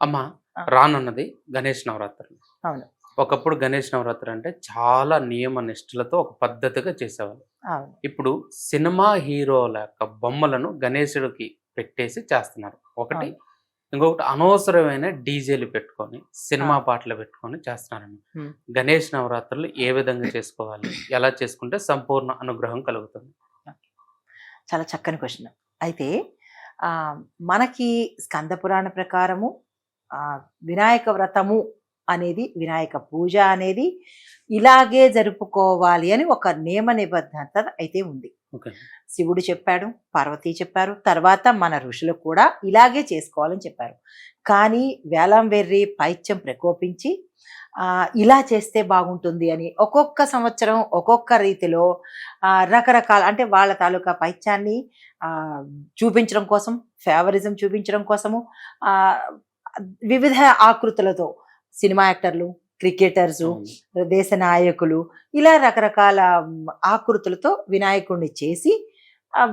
అమ్మ, ఆ! రానున్నది గణేష్ నవరాత్రులు. అవును. ఒకప్పుడు గణేష్ నవరాత్రి అంటే చాలా నియమ నిష్టలతో ఒక పద్ధతిగా చేసేవాళ్ళు. అవును. ఇప్పుడు సినిమా హీరోల యొక్క బొమ్మలను గణేశుడికి పెట్టేసి చేస్తున్నారు. ఒకటి. అవును. ఇంకొకటి అనవసరమైన డీజేలు పెట్టుకొని, సినిమా అవును. పాటలు పెట్టుకొని చేస్తున్నారండి. హ్మ్. గణేష్ నవరాత్రులు ఏ విధంగా చేసుకోవాలి? ఎలా చేసుకుంటే సంపూర్ణ అనుగ్రహం కలుగుతుంది? చాలా చక్కని క్వెషన్. అయితే మనకి స్కంద పురాణ ప్రకారము ఆహ్, వినాయక వ్రతము అనేది, వినాయక పూజ అనేది ఇలాగే జరుపుకోవాలి అని ఒక నియమ నిబద్ధత అయితే ఉంది. ఓకే. శివుడు చెప్పాడు, పార్వతీ చెప్పారు, తర్వాత మన ఋషులు కూడా ఇలాగే చేసుకోవాలని చెప్పారు. కానీ వేలం వెర్రి పైత్యం ప్రకోపించి ఇలా చేస్తే బాగుంటుంది అని ఒక్కొక్క సంవత్సరం ఒక్కొక్క రీతిలో రకరకాల అంటే వాళ్ళ తాలూకా పైత్యాన్ని ఆహ్, చూపించడం కోసం, ఫేవరిజం చూపించడం కోసము ఆహ్, వివిధ ఆకృతులతో సినిమా యాక్టర్లు, క్రికెటర్సు, అవును. దేశ నాయకులు ఇలా రకరకాల ఆకృతులతో వినాయకుడిని చేసి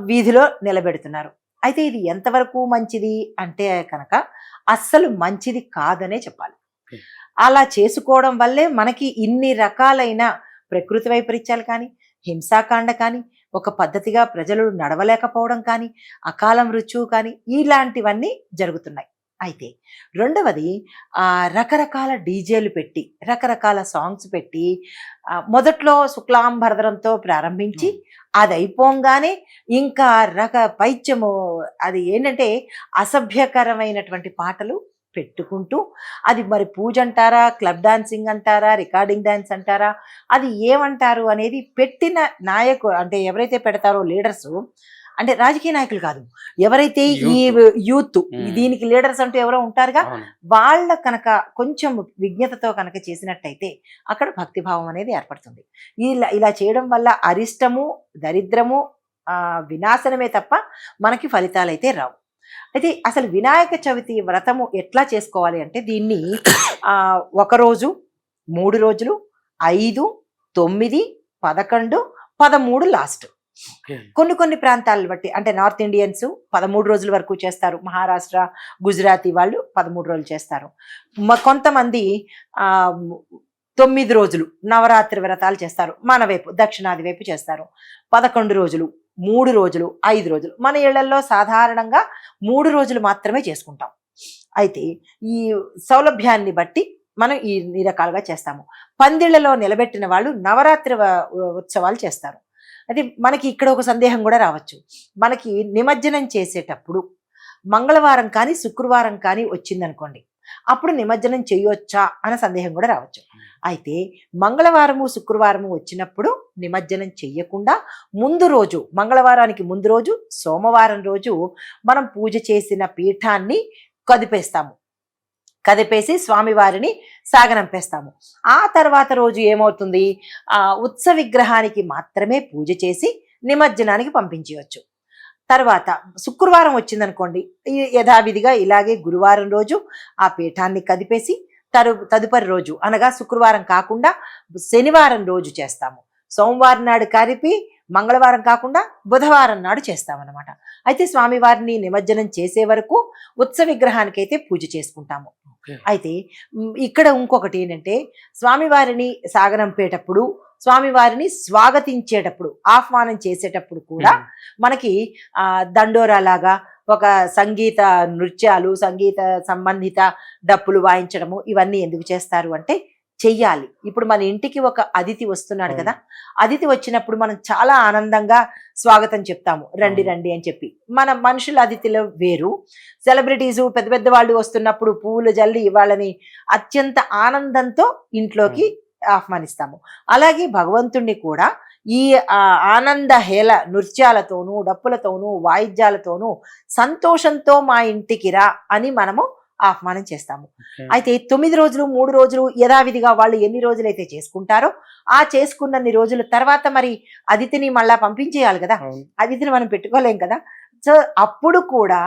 వీధిలో నిలబెడుతున్నారు. అయితే ఇది ఎంతవరకు మంచిది అంటే కనుక అస్సలు మంచిది కాదనే చెప్పాలి. ఓకే. అలా చేసుకోవడం వల్లే మనకి ఇన్ని రకాలైన ప్రకృతి వైపరీత్యాలు కానీ, హింసాకాండ కానీ, ఒక పద్ధతిగా ప్రజలు నడవలేకపోవడం కానీ, అకాల మృత్యువు కానీ ఇలాంటివన్నీ జరుగుతున్నాయి. అయితే రెండవది రకరకాల డీజేలు పెట్టి, రకరకాల సాంగ్స్ పెట్టి మొదట్లో శుక్లాంబరధరంతో ప్రారంభించి అవును. అది అయిపోంగానే ఇంకా పైత్యము అది ఏంటంటే అసభ్యకరమైనటువంటి పాటలు పెట్టుకుంటూ అది మరి పూజ అంటారా, క్లబ్ డాన్సింగ్ అంటారా, రికార్డింగ్ డాన్స్ అంటారా, అది ఏమంటారు అనేది పెట్టిన అంటే ఎవరైతే పెడతారో లీడర్సు, అంటే రాజకీయ నాయకులు కాదు, ఎవరైతే ఈ యూత్. యూత్ హ్మ్. దీనికి లీడర్స్ అంటూ ఎవరో ఉంటారుగా, అవును. వాళ్ళ కనుక కొంచెం విజ్ఞతతో కనుక చేసినట్టయితే అక్కడ భక్తిభావం అనేది ఏర్పడుతుంది. ఇలా ఇలా చేయడం వల్ల అరిష్టము, దరిద్రము, వినాశనమే తప్ప మనకి ఫలితాలైతే రావు. అయితే అసలు వినాయక చవితి వ్రతము ఎట్లా చేసుకోవాలి అంటే దీన్ని ఒకరోజు, 3 రోజులు, 5, 9, 11, 13 లాస్ట్. ఓకే. కొన్ని కొన్ని ప్రాంతాలను బట్టి అంటే నార్త్ ఇండియన్స్ 13 రోజుల వరకు చేస్తారు. మహారాష్ట్ర, గుజరాతీ వాళ్ళు 13 రోజులు చేస్తారు. కొంతమంది 9 రోజులు నవరాత్రి వ్రతాలు చేస్తారు. మన వైపు దక్షిణాది వైపు చేస్తారు. 11 రోజులు, 3 రోజులు, 5 రోజులు. మన ఇళ్లల్లో సాధారణంగా 3 రోజులు మాత్రమే చేసుకుంటాం. అయితే ఈ సౌలభ్యాన్ని బట్టి మనం ఈ రకాలుగా చేస్తాము. పందిళ్లలో నిలబెట్టిన వాళ్ళు నవరాత్రి ఉత్సవాలు చేస్తారు. అయితే మనకి ఇక్కడ ఒక సందేహం కూడా రావచ్చు. మనకి నిమజ్జనం చేసేటప్పుడు మంగళవారం కానీ, శుక్రవారం కానీ వచ్చిందనుకోండి, అప్పుడు నిమజ్జనం చేయొచ్చా అన్న సందేహం కూడా రావచ్చు. అయితే మంగళవారము, శుక్రవారము వచ్చినప్పుడు నిమజ్జనం చెయ్యకుండా ముందు రోజు, మంగళవారానికి ముందు రోజు, సోమవారం రోజు మనం పూజ చేసిన పీఠాన్ని కదిపేస్తాము. కదిపేసి స్వామివారిని సాగనంపేస్తాము. ఆ తర్వాత రోజు ఏమవుతుంది, ఉత్సవ విగ్రహానికి మాత్రమే పూజ చేసి నిమజ్జనానికి పంపించవచ్చు. తర్వాత శుక్రవారం వచ్చిందనుకోండి, యథావిధిగా ఇలాగే గురువారం రోజు ఆ పీఠాన్ని కదిపేసి తదుపరి రోజు అనగా శుక్రవారం కాకుండా శనివారం రోజు చేస్తాము. సోమవారం నాడు కలిపి మంగళవారం కాకుండా బుధవారం నాడు చేస్తామన్నమాట. అయితే స్వామివారిని నిమజ్జనం చేసే వరకు ఉత్సవ విగ్రహానికి అయితే పూజ చేసుకుంటాము. ఓకే. అయితే ఇక్కడ ఇంకొకటి ఏంటంటే స్వామివారిని సాగనంపేటప్పుడు, స్వామివారిని స్వాగతించేటప్పుడు, ఆహ్వానం చేసేటప్పుడు కూడా హ్మ్. మనకి దండోరా లాగా ఒక సంగీత నృత్యాలు, సంగీత సంబంధిత డప్పులు వాయించడము ఇవన్నీ ఎందుకు చేస్తారు అంటే చెయ్యాలి. ఇప్పుడు మన ఇంటికి ఒక అతిథి వస్తున్నాడు అవును. కదా, అతిథి వచ్చినప్పుడు మనం చాలా ఆనందంగా స్వాగతం చెప్తాము, రండి అవును. రండి అని చెప్పి. మన మనుషుల అతిథిలో వేరు, సెలబ్రిటీసు పెద్ద పెద్ద వాళ్ళు వస్తున్నప్పుడు పువ్వులు జల్లి వాళ్ళని అత్యంత ఆనందంతో ఇంట్లోకి అవును. ఆహ్వానిస్తాము. అలాగే భగవంతుణ్ణి కూడా ఈ ఆనంద హేళ నృత్యాలతోనూ, డప్పులతోనూ, వాయిద్యాలతోనూ సంతోషంతో మా ఇంటికి రా అని మనము ఆహ్వానం చేస్తాము. ఓకే. అయితే 9 రోజులు, 3 రోజులు యథావిధిగా వాళ్ళు ఎన్ని రోజులైతే చేసుకుంటారో ఆ చేసుకున్నన్ని రోజుల తర్వాత మరి అతిథిని మళ్ళా పంపించేయాలి కదా, అవును. అతిథిని మనం పెట్టుకోలేం కదా. సో అప్పుడు కూడా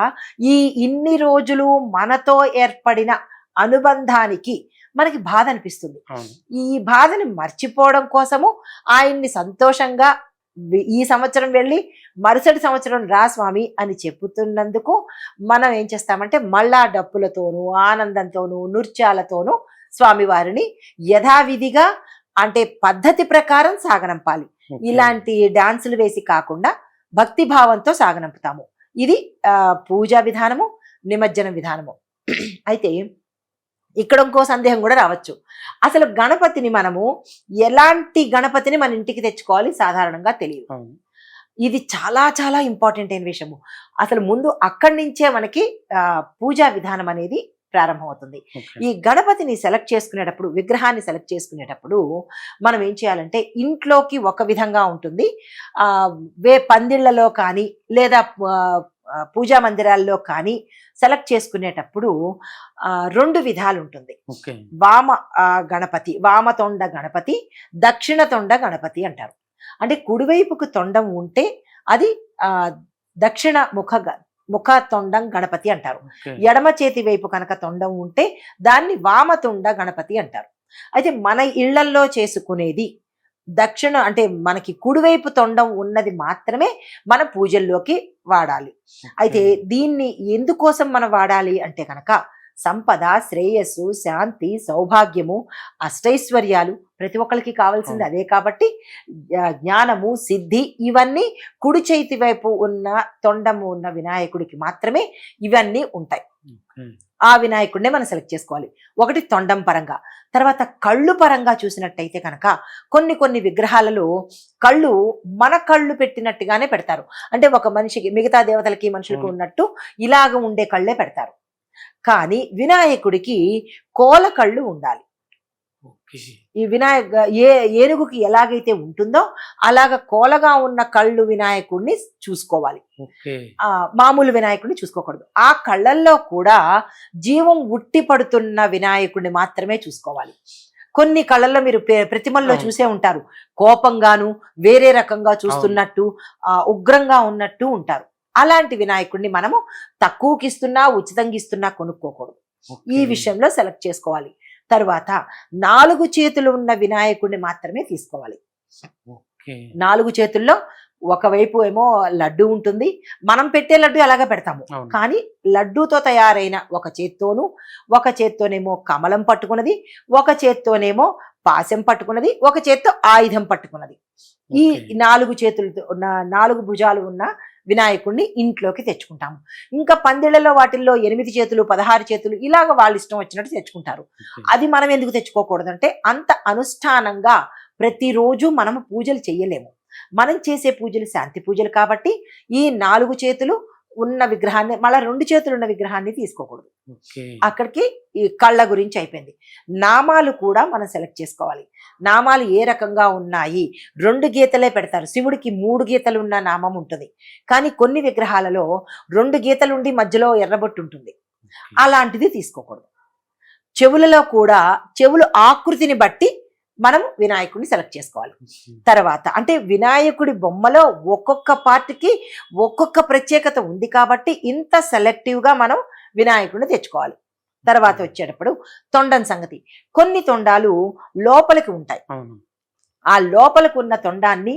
ఇన్ని రోజులు మనతో ఏర్పడిన అనుబంధానికి మనకి బాధ అనిపిస్తుంది. అవును. ఈ బాధని మర్చిపోవడం కోసము ఆయన్ని సంతోషంగా ఈ సంవత్సరం వెళ్ళి మరుసటి సంవత్సరం రా స్వామి అని చెప్పుతున్నందుకు మనం ఏం చేస్తామంటే మళ్ళా డప్పులతోనూ ఆనందంతోనూ నృత్యాలతోనూ స్వామివారిని యథావిధిగా అంటే పద్ధతి ప్రకారం సాగనంపాలి. ఇలాంటి డాన్సులు వేసి కాకుండా భక్తి భావంతో సాగనంపుతాము. ఇది పూజా విధానము, నిమజ్జనం విధానము. అయితే ఇక్కడ ఇంకో సందేహం కూడా రావచ్చు. అసలు గణపతిని మనము ఎలాంటి గణపతిని మన ఇంటికి తెచ్చుకోవాలి సాధారణంగా తెలియదు. ఇది చాలా చాలా ఇంపార్టెంట్ అయిన విషయము. అసలు ముందు అక్కడి నుంచే మనకి పూజా విధానం అనేది ప్రారంభమవుతుంది. ఈ గణపతిని సెలెక్ట్ చేసుకునేటప్పుడు, విగ్రహాన్ని సెలెక్ట్ చేసుకునేటప్పుడు మనం ఏం చేయాలంటే ఇంట్లోకి ఒక విధంగా ఉంటుంది, పందిళ్లలో కానీ లేదా పూజా మందిరాల్లో కానీ సెలెక్ట్ చేసుకునేటప్పుడు 2 విధాలు ఉంటుంది. వామ గణపతి, వామతొండ గణపతి, దక్షిణ తొండ గణపతి అంటారు. అంటే కుడివైపుకు తొండం ఉంటే అది దక్షిణ ముఖ తొండం గణపతి అంటారు. ఎడమ చేతి వైపు కనుక తొండం ఉంటే దాన్ని వామతొండ గణపతి అంటారు. అయితే మన ఇళ్లల్లో చేసుకునేది దక్షిణ అంటే మనకి కుడివైపు తొండం ఉన్నది మాత్రమే మన పూజల్లోకి వాడాలి. అయితే దీన్ని ఎందుకోసం మనం వాడాలి అంటే కనుక సంపద, శ్రేయస్సు, శాంతి, సౌభాగ్యము, అష్టైశ్వర్యాలు ప్రతి ఒక్కరికి కావాల్సింది అదే. కాబట్టి జ్ఞానము, సిద్ధి ఇవన్నీ కుడి చేతి వైపు ఉన్న తొండము ఉన్న వినాయకుడికి మాత్రమే ఇవన్నీ ఉంటాయి. ఆ వినాయకుడినే మనం సెలెక్ట్ చేసుకోవాలి. ఒకటి తొండం పరంగా. తర్వాత కళ్ళు పరంగా చూసినట్టయితే కనుక కొన్ని విగ్రహాలలో కళ్ళు మన కళ్ళు పెట్టినట్టుగానే పెడతారు. అంటే ఒక మనిషికి మిగతా దేవతలకి మనుషులకి ఉన్నట్టు ఇలాగ ఉండే కళ్ళే పెడతారు. కానీ వినాయకుడికి కోల కళ్ళు ఉండాలి. ఈ ఏనుగుకి ఎలాగైతే ఉంటుందో అలాగ కోలగా ఉన్న కళ్ళు వినాయకుడిని చూసుకోవాలి. మామూలు వినాయకుడిని చూసుకోకూడదు. ఆ కళ్ళల్లో కూడా జీవం ఉట్టి పడుతున్న వినాయకుడిని మాత్రమే చూసుకోవాలి. కొన్ని కళ్ళల్లో మీరు ప్రతిమల్లో చూసే ఉంటారు, కోపంగాను వేరే రకంగా చూస్తున్నట్టు, ఉగ్రంగా ఉన్నట్టు ఉంటారు. అలాంటి వినాయకుడిని మనము తక్కువకి ఇస్తున్నా ఉచితంగా ఇస్తున్నా కొనుక్కోకూడదు. ఈ విషయంలో సెలెక్ట్ చేసుకోవాలి. తర్వాత 4 చేతులు ఉన్న వినాయకుడిని మాత్రమే తీసుకోవాలి. 4 చేతుల్లో ఒకవైపు ఏమో లడ్డు ఉంటుంది. మనం పెట్టే లడ్డు అలాగే పెడతాము. కానీ లడ్డూతో తయారైన ఒక చేత్తోనేమో కమలం పట్టుకున్నది, ఒక చేత్తోనేమో పాశం పట్టుకున్నది, ఒక చేత్తో ఆయుధం పట్టుకున్నది. ఈ 4 చేతులతో 4 భుజాలు ఉన్న వినాయకుడిని ఇంట్లోకి తెచ్చుకుంటాము. ఇంకా పందిళ్లలో వాటిల్లో 8 చేతులు, 16 చేతులు ఇలాగ వాళ్ళ ఇష్టం వచ్చినట్టు తెచ్చుకుంటారు. అది మనం ఎందుకు తెచ్చుకోకూడదంటే అంత అనుష్ఠానంగా ప్రతిరోజు మనము పూజలు చేయలేము. మనం చేసే పూజలు శాంతి పూజలు కాబట్టి ఈ 4 చేతులు ఉన్న విగ్రహాన్ని, మళ్ళీ 2 చేతులు ఉన్న విగ్రహాన్ని తీసుకోకూడదు. అక్కడికి ఈ కళ్ళ గురించి అయిపోయింది. నామాలు కూడా మనం సెలెక్ట్ చేసుకోవాలి. నామాలు ఏ రకంగా ఉన్నాయి? 2 గీతలే పెడతారు. శివుడికి 3 గీతలు ఉన్న నామం ఉంటుంది. కానీ కొన్ని విగ్రహాలలో 2 గీతలు ఉండి మధ్యలో ఎర్రబొట్టు ఉంటుంది. అలాంటిది తీసుకోకూడదు. చెవులలో కూడా చెవులు ఆకృతిని బట్టి మనం వినాయకుడిని సెలెక్ట్ చేసుకోవాలి. తర్వాత అంటే వినాయకుడి బొమ్మలో ఒక్కొక్క పార్ట్కి ఒక్కొక్క ప్రత్యేకత ఉంది కాబట్టి ఇంత సెలెక్టివ్గా మనం వినాయకుడిని తెచ్చుకోవాలి. తర్వాత వచ్చేటప్పుడు తొండం సంగతి. కొన్ని తొండాలు లోపలికి ఉంటాయి. ఆ లోపలకున్న తొండాన్ని,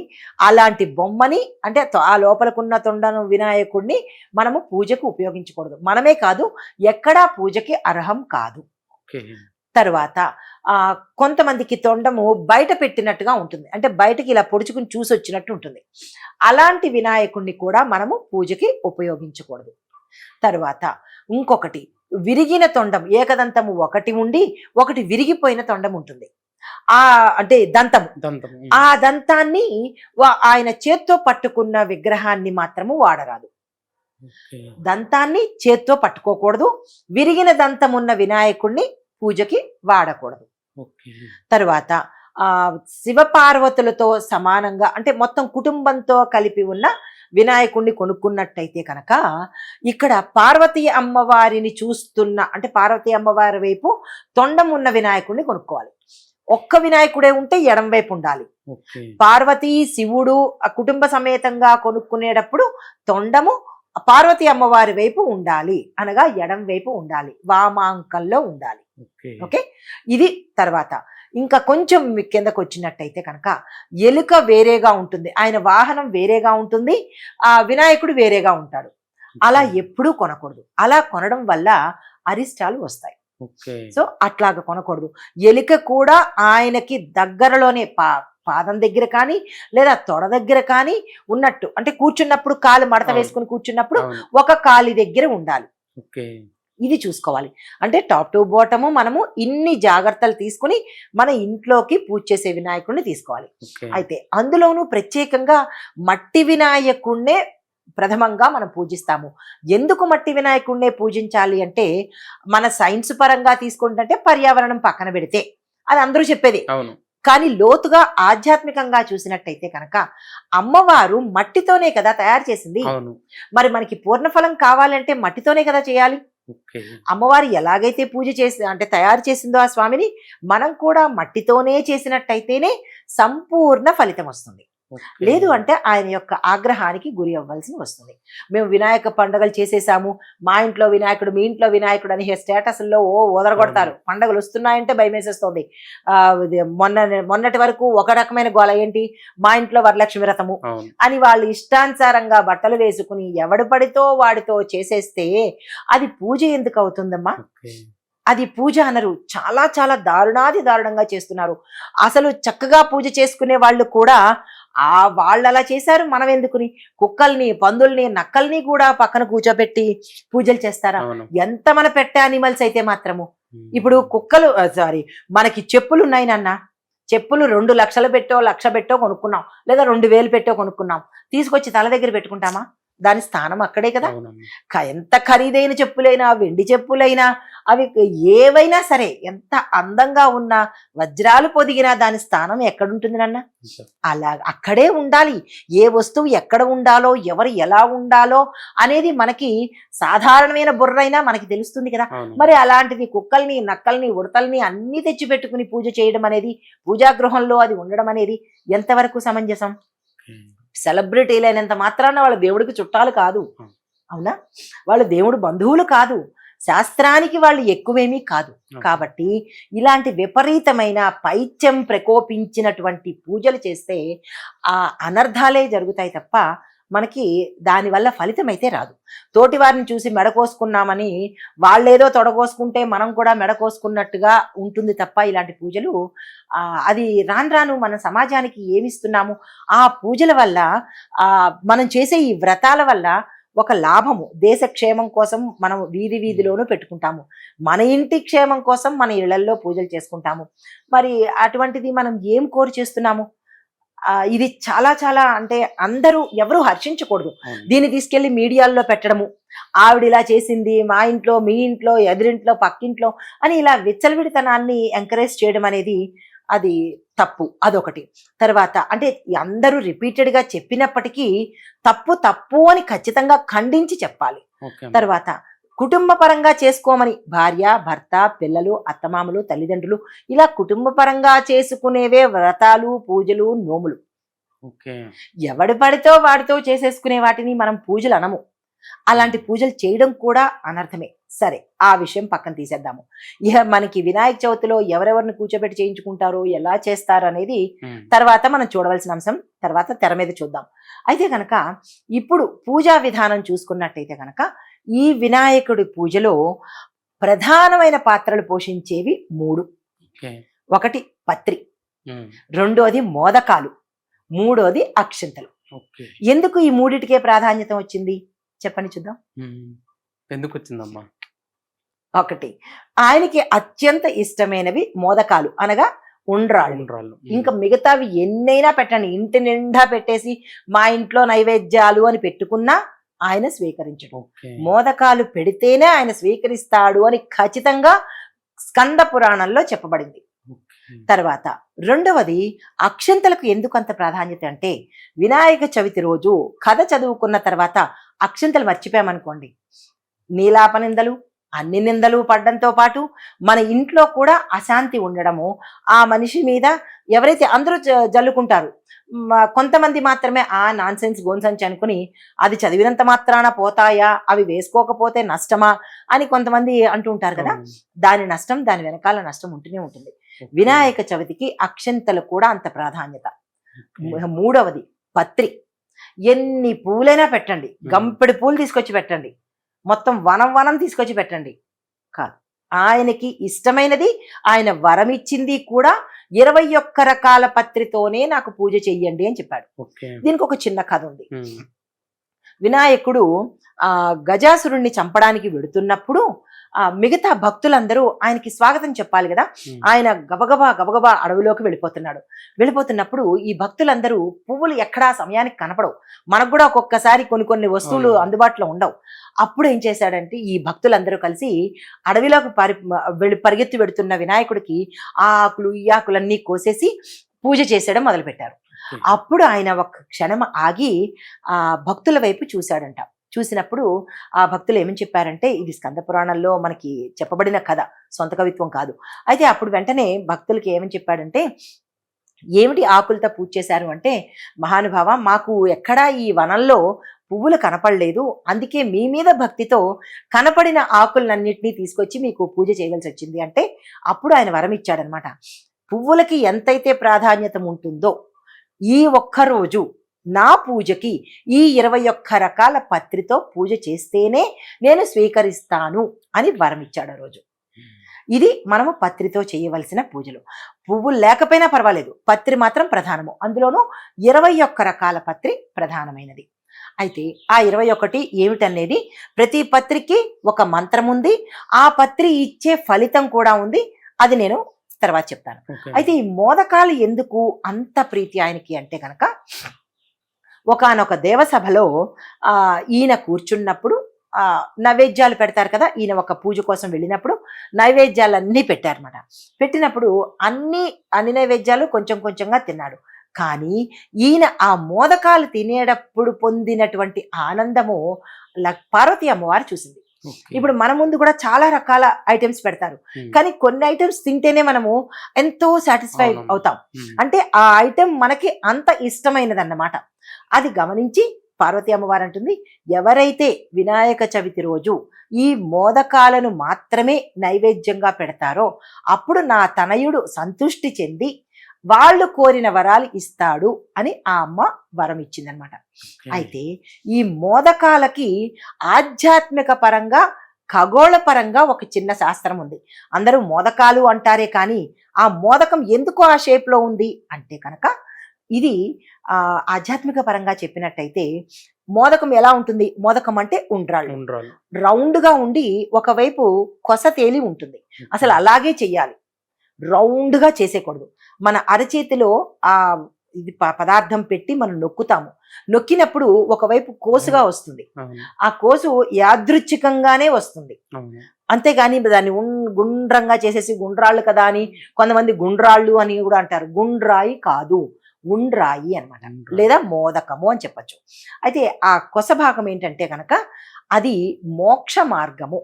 అలాంటి బొమ్మని అంటే ఆ లోపలకున్న తొండను వినాయకుడిని మనము పూజకు ఉపయోగించకూడదు. మనమే కాదు, ఎక్కడా పూజకి అర్హం కాదు. తర్వాత కొంతమందికి తొండము బయట పెట్టినట్టుగా ఉంటుంది. అంటే బయటకి ఇలా పొడుచుకుని చూసి వచ్చినట్టు ఉంటుంది. అలాంటి వినాయకుడిని కూడా మనము పూజకి ఉపయోగించకూడదు. తర్వాత ఇంకొకటి విరిగిన తొండం, ఏకదంతము ఒకటి ఉండి ఒకటి విరిగిపోయిన తొండం ఉంటుంది. అంటే దంతము. ఆ దంతాన్ని ఆయన చేత్తో పట్టుకున్న విగ్రహాన్ని మాత్రము వాడరాదు. దంతాన్ని చేత్తో పట్టుకోకూడదు. విరిగిన దంతమున్న వినాయకుడిని పూజకి వాడకూడదు. తరువాత శివపార్వతులతో సమానంగా అంటే మొత్తం కుటుంబంతో కలిపి ఉన్న వినాయకుడిని కొనుక్కున్నట్టయితే కనుక ఇక్కడ పార్వతీ అమ్మవారిని చూస్తున్న అంటే పార్వతీ అమ్మవారి వైపు తొండం ఉన్న వినాయకుడిని కొనుక్కోవాలి. ఒక్క వినాయకుడే ఉంటే ఎడం వైపు ఉండాలి. పార్వతీ శివుడు కుటుంబ సమేతంగా కొనుక్కునేటప్పుడు తొండము పార్వతీ అమ్మవారి వైపు ఉండాలి, అనగా ఎడం వైపు ఉండాలి, వామాంకంలో ఉండాలి. ఓకే, ఇది. తర్వాత ఇంకా కొంచెం కిందకు వచ్చినట్టయితే కనుక ఎలుక వేరేగా ఉంటుంది, ఆయన వాహనం వేరేగా ఉంటుంది, ఆ వినాయకుడు వేరేగా ఉంటాడు. అలా ఎప్పుడూ కొనకూడదు. అలా కొనడం వల్ల అరిష్టాలు వస్తాయి. ఓకే. సో అట్లాగా కొనకూడదు. ఎలుక కూడా ఆయనకి దగ్గరలోనే పాదం దగ్గర కానీ లేదా తొడ దగ్గర కానీ ఉన్నట్టు, అంటే కూర్చున్నప్పుడు కాలు మడత అవును. వేసుకుని కూర్చున్నప్పుడు అవును. ఒక కాలి దగ్గర ఉండాలి. ఓకే. ఇది చూసుకోవాలి. అంటే టాప్ టు బాటము మనము ఇన్ని జాగ్రత్తలు తీసుకుని మన ఇంట్లోకి పూజ చేసే వినాయకుడిని తీసుకోవాలి. ఓకే. అయితే అందులోనూ ప్రత్యేకంగా మట్టి వినాయకుడినే ప్రథమంగా మనం పూజిస్తాము. ఎందుకు మట్టి వినాయకుడినే పూజించాలి అంటే, మన సైన్స్ పరంగా తీసుకుంటే పర్యావరణం పక్కన పెడితే అది అందరూ చెప్పేది. అవును. కానీ లోతుగా ఆధ్యాత్మికంగా చూసినట్టయితే కనుక అమ్మవారు మట్టితోనే కదా తయారు చేసింది. అవును. మరి మనకి పూర్ణఫలం కావాలంటే మట్టితోనే కదా చేయాలి. ఓకే. అమ్మవారు ఎలాగైతే పూజ చేసి అంటే తయారు చేసిందో ఆ స్వామిని, మనం కూడా మట్టితోనే చేసినట్టయితేనే సంపూర్ణ ఫలితం వస్తుంది. ఓకే. లేదు అంటే ఆయన యొక్క ఆగ్రహానికి గురి అవ్వాల్సి వస్తుంది. మేము వినాయక పండుగలు చేసేసాము, మా ఇంట్లో వినాయకుడు మీ ఇంట్లో వినాయకుడు అని స్టేటస్ల్లో ఓదరగొడతారు. పండుగలు వస్తున్నాయంటే భయం వేసేస్తుంది. మొన్నటి వరకు ఒక రకమైన గోల, ఏంటి మా ఇంట్లో వరలక్ష్మి వ్రతము అవును. అని వాళ్ళు ఇష్టానుసారంగా బట్టలు వేసుకుని ఎవడు పడితో వాడితో చేసేస్తే అది పూజ ఎందుకు అవుతుందమ్మా? ఓకే. అది పూజ అనరు. చాలా చాలా దారుణాది దారుణంగా చేస్తున్నారు. అసలు చక్కగా పూజ చేసుకునే వాళ్ళు కూడా వాళ్ళు అలా చేశారు, మనం ఎందుకుని కుక్కల్ని పందుల్ని నక్కల్ని కూడా పక్కన కూర్చోబెట్టి పూజలు చేస్తారా? అవును. ఎంత మన పెట్టే అనిమల్స్ అయితే మాత్రము. ఇప్పుడు కుక్కలు మనకి చెప్పులు ఉన్నాయి నాన్న, చెప్పులు 2 లక్షలు పెట్టో 1,00,000 పెట్టో కొనుక్కున్నాం, లేదా 2,000 పెట్టో కొనుక్కున్నాం, తీసుకొచ్చి తల దగ్గర పెట్టుకుంటామా? దాని స్థానం అక్కడే కదా. అవునమ్మా. ఎంత ఖరీదైన చెప్పులైనా వెండి చెప్పులైనా అవి ఏవైనా సరే, ఎంత అందంగా ఉన్నా వజ్రాలు పొదిగినా దాని స్థానం ఎక్కడుంటుంది నాన్న? అలా అక్కడే ఉండాలి. ఏ వస్తువు ఎక్కడ ఉండాలో, ఎవరు ఎలా ఉండాలో అనేది మనకి సాధారణమైన బుర్రైనా మనకి తెలుస్తుంది కదా. అవును. మరి అలాంటిది కుక్కల్ని నక్కల్ని ఉడతల్ని అన్ని తెచ్చి పెట్టుకుని పూజ చేయడం అనేది, పూజాగృహంలో అది ఉండడం అనేది ఎంతవరకు సమంజసం? సెలబ్రిటీలైనంత మాత్రాన వాళ్ళ దేవుడికి చుట్టాలు కాదు, అవునా? వాళ్ళు దేవుడు బంధువులు కాదు, శాస్త్రానికి వాళ్ళు ఎక్కువేమీ కాదు. కాబట్టి ఇలాంటి విపరీతమైన పైత్యం ప్రకోపించినటువంటి పూజలు చేస్తే ఆ అనర్థాలే జరుగుతాయి తప్ప మనకి దానివల్ల ఫలితం అయితే రాదు. తోటి వారిని చూసి మెడకోసుకున్నామని వాళ్ళేదో తొడగోసుకుంటే మనం కూడా మెడకోసుకున్నట్టుగా ఉంటుంది తప్ప ఇలాంటి పూజలు అది రాను రాను మన సమాజానికి ఏమిస్తున్నాము? ఆ పూజల వల్ల మనం చేసే ఈ వ్రతాల వల్ల ఒక లాభము, దేశ క్షేమం కోసం మనం వీధి వీధిలోనూ పెట్టుకుంటాము, మన ఇంటి క్షేమం కోసం మన ఇళ్లల్లో పూజలు చేసుకుంటాము. మరి అటువంటిది మనం ఏం కోరి చేస్తున్నాము? ఇది చాలా చాలా అంటే అందరూ ఎవరు హర్షించకూడదు. దీన్ని తీసుకెళ్లి మీడియాల్లో పెట్టడము, ఆవిడ ఇలా చేసింది, మా ఇంట్లో మీ ఇంట్లో ఎదురింట్లో పక్కింట్లో అని ఇలా విచ్చలవిడితనాన్ని ఎంకరేజ్ చేయడం అనేది అది తప్పు. అదొకటి. తర్వాత అంటే అందరూ రిపీటెడ్గా చెప్పినప్పటికీ తప్పు తప్పు అని ఖచ్చితంగా ఖండించి చెప్పాలి. తర్వాత కుటుంబ పరంగా చేసుకోమని భార్య భర్త పిల్లలు అత్తమామలు తల్లిదండ్రులు ఇలా కుటుంబ పరంగా చేసుకునేవే వ్రతాలు పూజలు నోములు. ఎవడు పడితో వాడితో చేసేసుకునే వాటిని మనం పూజలు అనము. అలాంటి పూజలు చేయడం కూడా అనర్థమే. సరే, ఆ విషయం పక్కన తీసేద్దాము. ఇక మనకి వినాయక చవితిలో ఎవరెవరిని కూర్చోబెట్టి చేయించుకుంటారో ఎలా చేస్తారు అనేది తర్వాత మనం చూడవలసిన అంశం, తర్వాత తెర మీద చూద్దాం. అయితే కనుక ఇప్పుడు పూజా విధానం చూసుకున్నట్టయితే కనుక ఈ వినాయకుడి పూజలో ప్రధానమైన పాత్రలు పోషించేవి 3. ఒకటి పత్రి, రెండోది మోదకాలు, మూడోది అక్షింతలు. ఎందుకు ఈ మూడిటికే ప్రాధాన్యత వచ్చింది చెప్పండి చూద్దాం. ఎందుకు వచ్చిందమ్మా? ఒకటి, ఆయనకి అత్యంత ఇష్టమైనవి మోదకాలు అనగా ఉండ్రాళ్ళు. ఇంకా మిగతావి ఎన్నైనా పెట్టండి, ఇంటి నిండా పెట్టేసి మా ఇంట్లో నైవేద్యాలు అని పెట్టుకున్నా ఆయన స్వీకరించడు. మోదకాలు పెడితేనే ఆయన స్వీకరిస్తాడు అని ఖచ్చితంగా స్కంద పురాణంలో చెప్పబడింది. తర్వాత రెండవది అక్షంతలకు ఎందుకు అంత ప్రాధాన్యత అంటే, వినాయక చవితి రోజు కథ చదువుకున్న తర్వాత అక్షంతలు మర్చిపోయామనుకోండి, నీలాపనిందలు అన్ని నిందలు పడ్డంతో పాటు మన ఇంట్లో కూడా అశాంతి ఉండడము, ఆ మనిషి మీద ఎవరైతే అందరూ జల్లుకుంటారు, కొంతమంది మాత్రమే నాన్సెన్స్ గోన్సెన్స్ అనుకుని అది చదివినంత మాత్రాన పోతాయా, అవి వేసుకోకపోతే నష్టమా అని కొంతమంది అంటూ ఉంటారు కదా. దాని నష్టం, దాని వెనకాల నష్టం ఉంటూనే ఉంటుంది. వినాయక చవితికి అక్షంతలు కూడా అంత ప్రాధాన్యత. ఓకే. మూడవది పత్రి. ఎన్ని పూలైనా పెట్టండి, గంపెడి పూలు తీసుకొచ్చి పెట్టండి, మొత్తం వనం వనం తీసుకొచ్చి పెట్టండి, కాదు. ఆయనకి ఇష్టమైనది, ఆయన వరం ఇచ్చింది కూడా 21 రకాల పత్రితోనే నాకు పూజ చెయ్యండి అని చెప్పాడు. ఓకే. దీనికి ఒక చిన్న కథ ఉంది. ఉమ్. వినాయకుడు గజాసురుణ్ణి చంపడానికి వెడుతున్నప్పుడు మిగతా భక్తులందరూ ఆయనకి స్వాగతం చెప్పాలి కదా. ఆయన గబగబా గబగబా అడవిలోకి వెళ్ళిపోతున్నప్పుడు ఈ భక్తులందరూ పువ్వులు ఎక్కడా సమయానికి కనపడవు. మనకు కూడా ఒక్కొక్కసారి కొన్ని వస్తువులు అందుబాటులో ఉండవు. అప్పుడు ఏం చేశాడంటే ఈ భక్తులందరూ కలిసి అడవిలోకి పరిగెత్తి వెడుతున్న వినాయకుడికి ఆ ఆకులు ఈ ఆకులన్నీ కోసేసి పూజ చేసేయడం మొదలుపెట్టారు. అప్పుడు ఆయన ఒక క్షణం ఆగి ఆ భక్తుల వైపు చూశాడంట. చూసినప్పుడు ఆ భక్తులు ఏమని చెప్పారంటే, ఇది స్కంద పురాణంలో మనకి చెప్పబడిన కథ, సొంత కవిత్వం కాదు. అయితే అప్పుడు వెంటనే భక్తులకి ఏమని చెప్పాడంటే, ఏమిటి ఆకులతో పూజ చేశారు అంటే, మహానుభావ, మాకు ఎక్కడా ఈ వనంలో పువ్వులు కనపడలేదు, అందుకే మీ మీద భక్తితో కనపడిన ఆకులన్నింటినీ తీసుకొచ్చి మీకు పూజ చేయవలసి వచ్చింది అంటే, అప్పుడు ఆయన వరం ఇచ్చాడనమాట. పువ్వులకి ఎంతైతే ప్రాధాన్యత ఉంటుందో ఈ ఒక్కరోజు నా పూజకి ఈ 21 రకాల పత్రితో పూజ చేస్తేనే నేను స్వీకరిస్తాను అని వరం ఇచ్చాడు ఆ రోజు. ఇది మనము పత్రితో చేయవలసిన పూజలు. పువ్వులు లేకపోయినా పర్వాలేదు, పత్రి మాత్రం ప్రధానము. అందులోనూ 21 రకాల పత్రి ప్రధానమైనది. అయితే ఆ 21 ఏమిటనేది, ప్రతి పత్రికి ఒక మంత్రం ఉంది, ఆ పత్రి ఇచ్చే ఫలితం కూడా ఉంది. అది నేను తర్వాత చెప్తాను. అయితే ఈ మోదకాలు ఎందుకు అంత ప్రీతి ఆయనకి అంటే కనుక, ఒకానొక దేవసభలో ఈయన కూర్చున్నప్పుడు నైవేద్యాలు పెడతారు కదా. ఈయన ఒక పూజ కోసం వెళ్ళినప్పుడు నైవేద్యాలన్నీ పెట్టారన్నమాట. పెట్టినప్పుడు అన్ని నైవేద్యాలు కొంచెం కొంచెంగా తిన్నాడు. కానీ ఈయన ఆ మోదకాలు తినేటప్పుడు పొందినటువంటి ఆనందము పార్వతీ అమ్మవారు చూసింది. ఇప్పుడు మన ముందు కూడా చాలా రకాల ఐటమ్స్ పెడతారు, కానీ కొన్ని ఐటమ్స్ తింటేనే మనము ఎంతో సాటిస్ఫై అవుతాం. అంటే ఆ ఐటెం మనకి అంత ఇష్టమైనదన్నమాట. అది గమనించి పార్వతీ అమ్మవారు అంటుంది, ఎవరైతే వినాయక చవితి రోజు ఈ మోదకాలను మాత్రమే నైవేద్యంగా పెడతారో అప్పుడు నా తనయుడు సంతృష్టి చెంది వాళ్ళు కోరిన వరాలు ఇస్తాడు అని ఆ అమ్మ వరం ఇచ్చిందనమాట. అయితే ఈ మోదకాలకి ఆధ్యాత్మిక పరంగా, ఖగోళ పరంగా ఒక చిన్న శాస్త్రం ఉంది. అందరూ మోదకాలు అంటారే కానీ ఆ మోదకం ఎందుకు ఆ షేప్లో ఉంది అంటే కనుక, ఇది ఆధ్యాత్మిక పరంగా చెప్పినట్టయితే మోదకం ఎలా ఉంటుంది, మోదకం అంటే ఉండ్రాళ్ళు రౌండ్గా ఉండి ఒకవైపు కొస తేలి ఉంటుంది. అసలు అలాగే చెయ్యాలి, రౌండ్గా చేసేకూడదు. మన అరచేతిలో ఇది పదార్థం పెట్టి మనం నొక్కినప్పుడు ఒకవైపు కోసుగా వస్తుంది. ఆ కోసు యాదృచ్ఛికంగానే వస్తుంది, అంతేగాని దాన్ని గుండ్రంగా చేసేసి గుండ్రాళ్ళు కదా అని కొంతమంది గుండ్రాళ్ళు అని కూడా అంటారు. గుండ్రాయి కాదు, ఉండ్రాయి అన్నమాట, లేదా మోదకము అని చెప్పచ్చు. అయితే ఆ కొస భాగం ఏంటంటే కనుక అది మోక్ష మార్గము.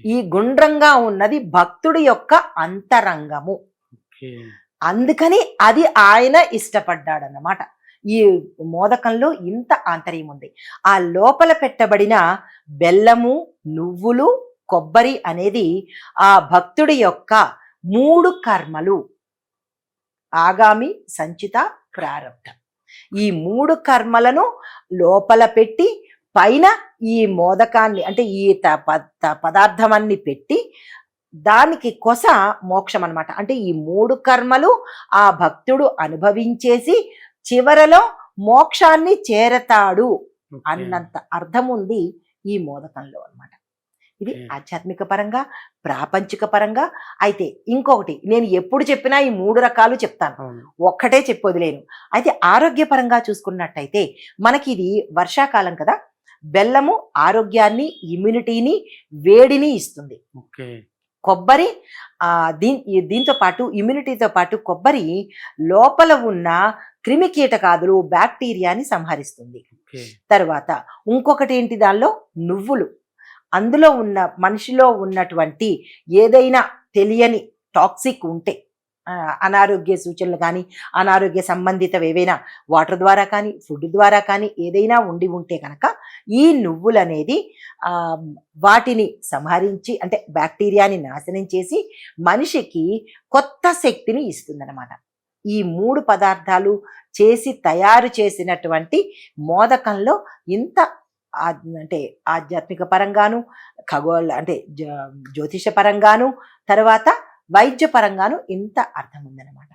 ఈ గుండ్రంగా ఉన్నది భక్తుడి యొక్క అంతరంగము. అందుకని అది ఆయన ఇష్టపడ్డాడన్నమాట. ఈ మోదకంలో ఇంత ఆంతర్యం ఉంది. ఆ లోపల పెట్టబడిన బెల్లము, నువ్వులు, కొబ్బరి అనేది ఆ భక్తుడి యొక్క 3 కర్మలు, ఆగామి, సంచిత, ప్రారబ్ధం. ఈ 3 కర్మలను లోపల పెట్టి పైన ఈ మోదకాన్ని అంటే ఈ పదార్థాన్ని పెట్టి దానికి కొస మోక్షం అన్నమాట. అంటే ఈ 3 కర్మలు ఆ భక్తుడు అనుభవించేసి చివరలో మోక్షాన్ని చేరతాడు అన్నంత అర్థం ఉంది ఈ మోదకంలో అన్నమాట. ఇది ఆధ్యాత్మిక పరంగా, ప్రాపంచిక పరంగా. అయితే ఇంకొకటి, నేను ఎప్పుడు చెప్పినా ఈ 3 రకాలు చెప్తాను, ఒక్కటే చెప్పొదిలేను. అయితే ఆరోగ్యపరంగా చూసుకున్నట్టయితే మనకి ఇది వర్షాకాలం కదా, బెల్లము ఆరోగ్యాన్ని, ఇమ్యూనిటీని, వేడిని ఇస్తుంది. కొబ్బరి దీంతో పాటు ఇమ్యూనిటీతో పాటు కొబ్బరి లోపల ఉన్న క్రిమి కీటకాదులు, బ్యాక్టీరియాని సంహరిస్తుంది. తర్వాత ఇంకొకటి ఏంటి, దానిలో నువ్వులు, అందులో ఉన్న మనిషిలో ఉన్నటువంటి ఏదైనా తెలియని టాక్సిక్ ఉంటే అనారోగ్య సూచనలు కానీ అనారోగ్య సంబంధితవి ఏవైనా వాటర్ ద్వారా కానీ ఫుడ్ ద్వారా కానీ ఏదైనా ఉండి ఉంటే కనుక ఈ నువ్వులు అనేది వాటిని సంహరించి అంటే బ్యాక్టీరియాని నాశనం చేసి మనిషికి కొత్త శక్తిని ఇస్తుందన్నమాట. ఈ 3 పదార్థాలు చేసి తయారు చేసినటువంటి మోదకంలో ఇంత అంటే ఆధ్యాత్మిక పరంగాను, ఖగోళ అంటే జ్యోతిష పరంగాను, తర్వాత వైద్య పరంగాను ఇంత అర్థం ఉందన్నమాట.